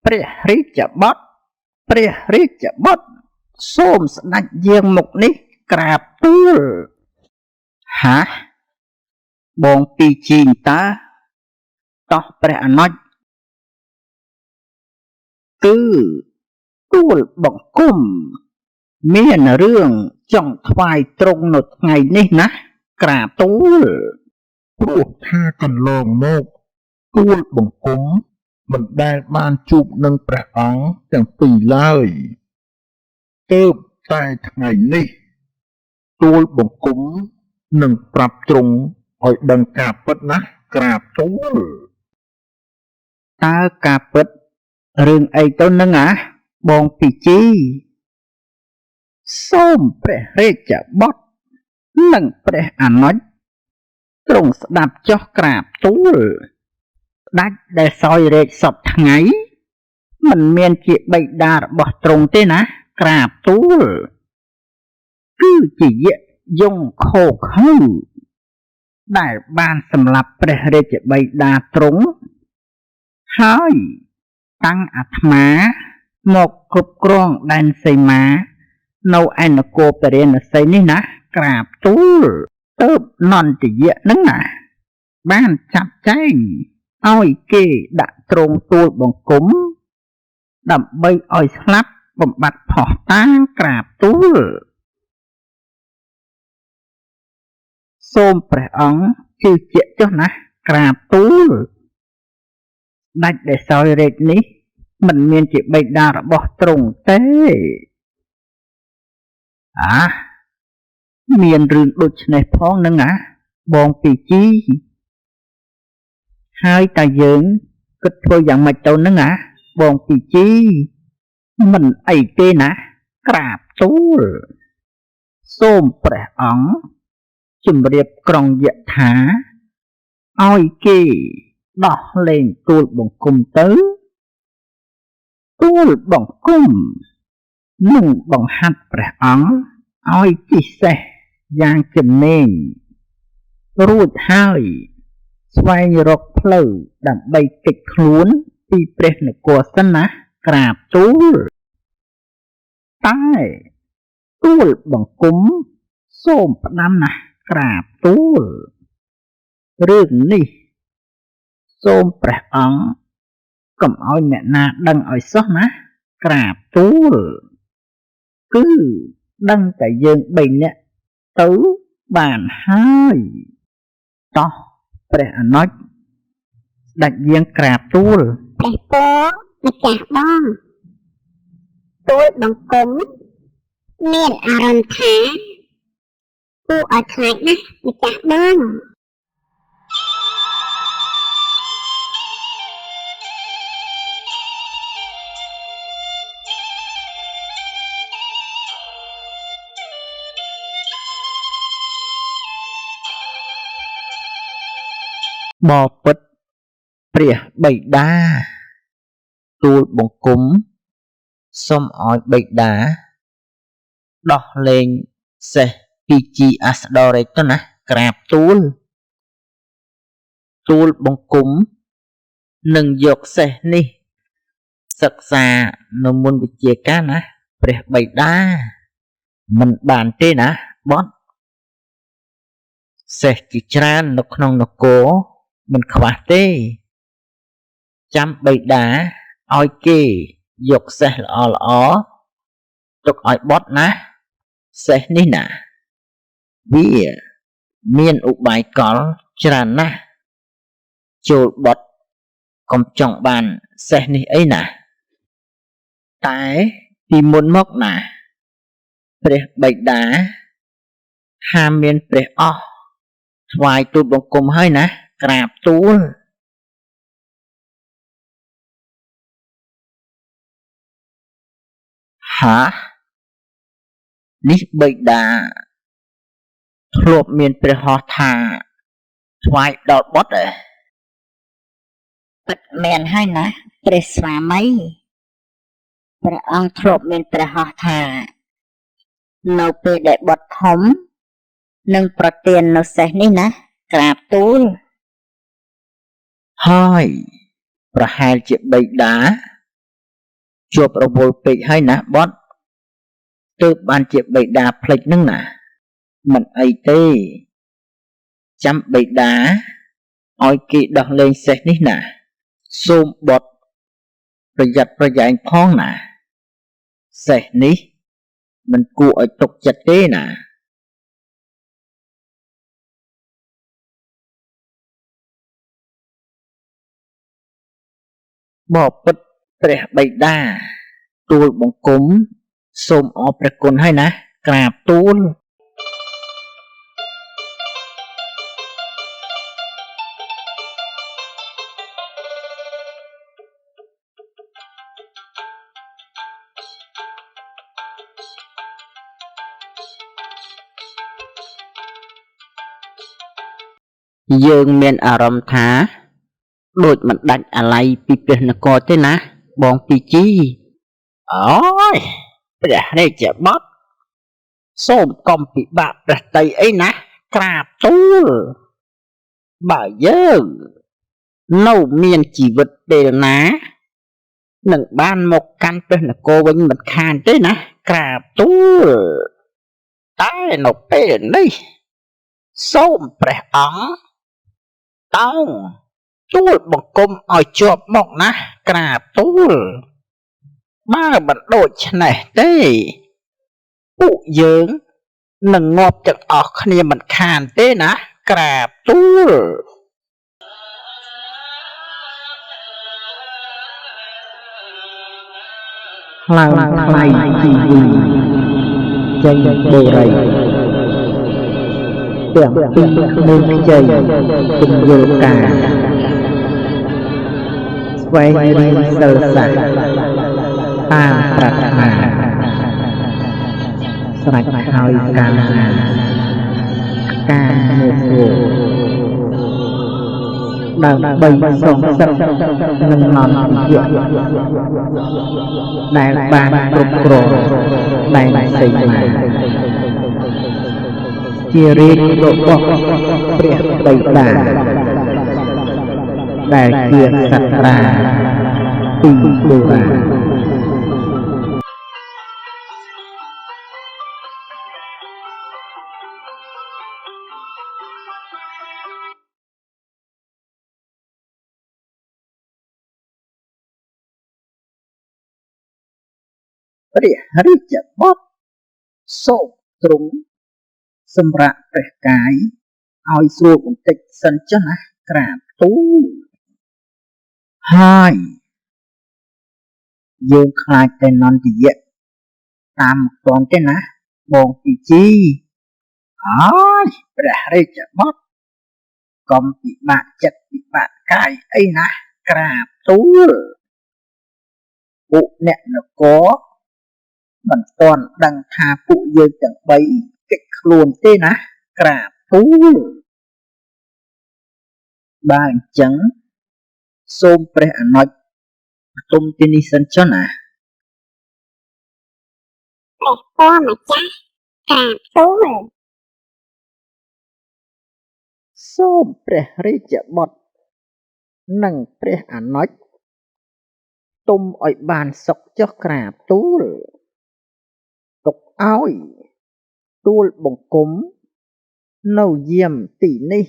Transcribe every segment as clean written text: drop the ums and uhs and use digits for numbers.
ព្រះរាជបុត្រព្រះរាជបុត្រសូមស្ដេចយាងមុខនេះក្រាបទូលហាបងពីជីងតើតោះព្រះអនុជគឺទូលបង្គំមានរឿងចង់ថ្វាយទ្រង់នៅថ្ងៃនេះណាក្រាបទូលព្រោះថាកន្លងមកទូលបង្គំមិនដែលបានជួបនឹងព្រះអង្គទាំងពីរឡើយទើបតែថ្ងៃនេះទូលបង្គំនឹងប្រាប់ទ្រង់ឲ្យដឹងការពិតណាក្រាបទូលតើការពិតរឿងអីទៅនឹងបងពីជីសូមព្រះរាជបុត្រនិងព្រះអនុជទ្រង់ស្ដាប់ចុះក្រាបទូលស្ដេចដែលសោយរាជសពថ្ងៃមិនមានជាបិតារបស់ទ្រង់ទេណាក្រាបទូលគឺជាយងខោខើដែលបានសម្លាប់ព្រះរាជបិតាទ្រង់ហើយតាំងអាត្មាមកគ្រប់គ្រងដែនសីមានៅឯនគរពរាណសីនេះណាក្រាបទូលទើបនន្តយៈនឹងណាបានចាប់ចែងឲ្យគេដាក់ទ្រង់ទូលបង្គំដើម្បីឲ្យស្លាប់បំបត្តិផោះតាងក្រាបទូលសូមព្រះអង្គជឿជាក់ចុះណាក្រាបទូលស្ដេចដែលសោយរាជនេះមិនមានជាបិតារបស់ទ្រង់ទេមានរឿងដូចនេះផងនឹងបងពីជីហើយតែយើងគិតធ្វើយ៉ាងម៉េចទៅនឹងបងពីជីមិនអីទេណាក្រាបទូលសូមព្រះអង្គជម្រាបក្រុងយថាឲ្យគេដោះលែងទូលបង្គំទៅទូលបង្គំនឹងបង្ហាត់ព្រះអង្គឲ្យពិសេសយ៉ាងចំណេញរួចហើយស្វែងរកផ្លូវដើម្បីគេចខ្លួនពីព្រះនគរសិនណាក្រាបទូលតែទូលបង្គំសូមផ្ដាំណាក្រាបទូលរឿងនេះសូមព្រះអង្គកុំឲ្យអ្នកណាដឹងឲ្យសោះណាក្រាបទូលគឺដឹងតែយើង3នាក់ទៅបានហើយតោះព្រះអនុជស្ដេចយាងក្រាបទូលព្រះពរម្ចាស់បងទូលបង្គំមានអារម្មណ៍ថាគួរឲ្យខ្លាចណាស់ម្ចាស់បងបពិតព្រះបិតាទូលបង្គំសូមឲ្យបិតាដោះលែងសេះពីជីអស្ដរេចទៅណាក្រាបទូលបង្គំនឹងយកសេះនេះសិក្សានៅមុនវិជាការណាព្រះបិតាមិនបានទេណាបតសេះជាច្រើននៅក្នុងនគរមិនខ្វះទេចាំបិតាឲ្យគេយកសេះល្អទុកឲ្យបត់ណាសេះនេះណាវាមានឧបាយកលច្រើនណាស់ចូលបត់កុំចង់បានសេះនេះអីណាតែពីមុនមកណាព្រះបិតាហាមមានព្រះអស់ថ្វាយទូលបង្គំហើយណាក្រាបទូលនេះបិតាធ្លាប់មានព្រះហស្ថថាថ្វាយដល់បុត្រពិតមែនហើយណាព្រះស្វាមីព្រះអង្គធ្លាប់មានព្រះហស្ថថានៅពេលដែលបុត្រធំនឹងប្រទាននៅសេះនេះណាក្រាបទូលហើយប្រហែលជាបិតា ជាប់រវល់ពេកហើយណាបត់ទើបបានជាបិតាផ្លេចនឹងណាមិនអីទេចាំបិតាឲ្យគេដោះលែងសេះនេះណាសូមបត់ប្រយ័ត្នប្រយែងផងណាសេះនេះមិនគួរឲ្យទុកចិត្តទេណាបបិទ្ធព្រះបិតាទូលបង្គំសូមអរព្រះគុណហើយណាក្រាបទូលយើងមានអារម្មណ៍ថាដូចមិនដាច់អាល័យពីព្រះនគរទេណាបងពីជីអូយព្រះរាជបុត្រសូមកុំពិបាកព្រះតីអីណាក្រាបទូលបើយើងនៅមានជីវិតពេលណានឹងបានមកកាន់ព្រះនគរវិញមិនខានទេណាក្រាបទូលតែនៅពេលនេះសូមព្រះអង្គតោងទូលបង្គំឲ្យជាប់មកណាក្រាបទូលបើមិនដូច្នេះទេពួកយើងនឹងងាប់ទាំងអស់គ្នាមិនខានទេណាក្រាបទូលខ្លាំងថ្លៃជីវីចេញបូរីទាំងពីរគ្មានខ្ចីគំយល់ការស្វែងរៀនសិលសាស្ត្រតាមប្រាថ្នាស្រេចហើយកាលណាការមួយដើម្បីសងសឹកនឹងនន្ទយៈដែលបានគ្រប់គ្រងដែលផ្សេងមកជារាជរបស់ព្រះបិតាដែលជាសត្រាពីបុរាណព្រះរាជបុត្រសូមទ្រង់សម្រាប់ព្រះកាយឲ្យស្រួលបន្តិចសិនចុះណាក្រាបទូលហើយយើងខ្លាចតែនន្ទយៈតាមមិនទាន់ទេណាបងពីជីអើយព្រះរាជបុត្រកុំពិបាកចិត្តពិបាកកាយអីណាក្រាបទូលពួកអ្នកនគរមិនទាន់ដឹងថាពួកយើងទាំង3កិច្ចខ្លួនទេណាក្រាបទូលបើអញ្ចឹងសូមព្រះអនុជផ្ទុំទីនេះសិនចុះណាព្រះពរម្ចាស់ក្រាបទូលសូមព្រះរាជបុត្រនិងព្រះអនុជទុំឲ្យបានសុខចុះក្រាបទូលទុកឲ្យទូលបង្គំនៅយាមទីនេះ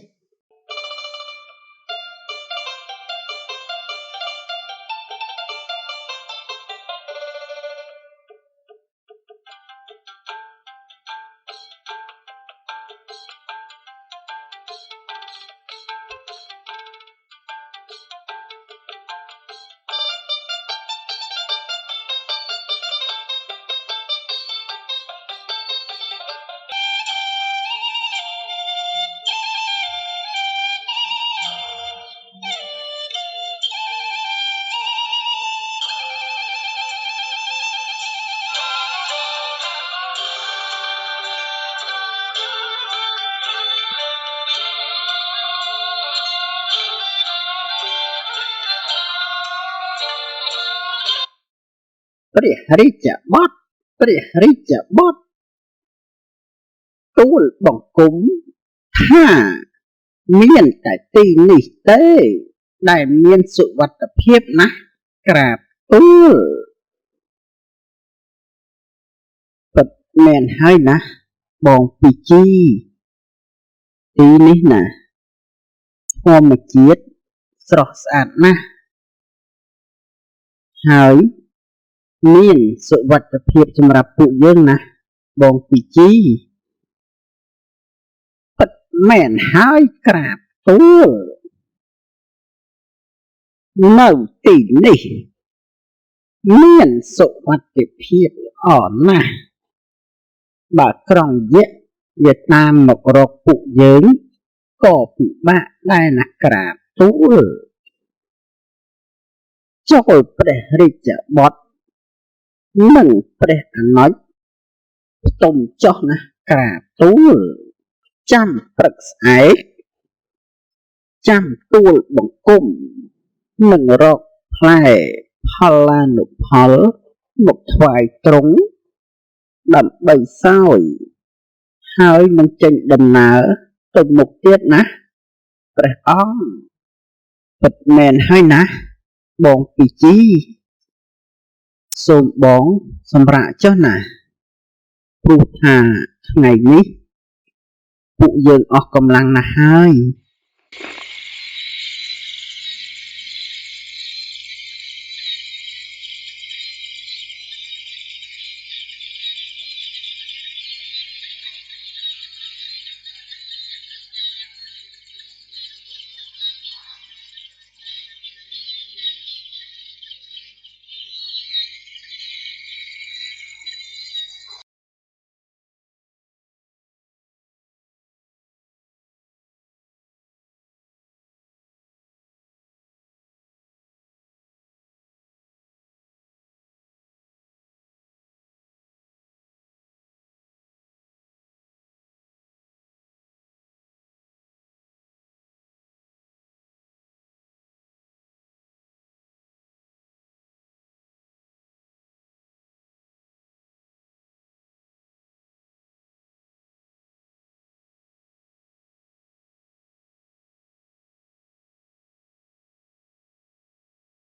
ព្រះរាជបុត្រទូលបង្គំថាមានតែទីនេះទេដែលមានសុវត្ថិភាពណាស់ក្រាបទូល មែនហើយណាបងពីជីទីនេះណាធម្មជាតិស្រស់ស្អាតណាស់ហើយមានសុវត្ថិភាពសម្រាប់ពួកយើងណាបងពីជីពិតមែនហើយក្រាបទូលនៅទីនេះមានសុវត្ថិភាពល្អណាស់បើក្រុងយក្សវាតាមមករកពួកយើងក៏ពិបាកដែរណាក្រាបទូលចូលព្រះរាជបុត្រនិងព្រះអនុជផ្ទុំចុះណាក្រាបទូលចាំព្រឹកស្អែកចាំទូលបង្គំនិងរកផ្លែផល្លានុផលមកថ្វាយទ្រង់ដើម្បីសោយហើយនឹងចេញដំណើរទៅមុខទៀតណាព្រះអង្គពិតមែនហើយណាបងពីជីសូមបងសម្រាកចុះណាព្រោះថាថ្ងៃនេះពួកយើងអស់កម្លាំងណាស់ហើយ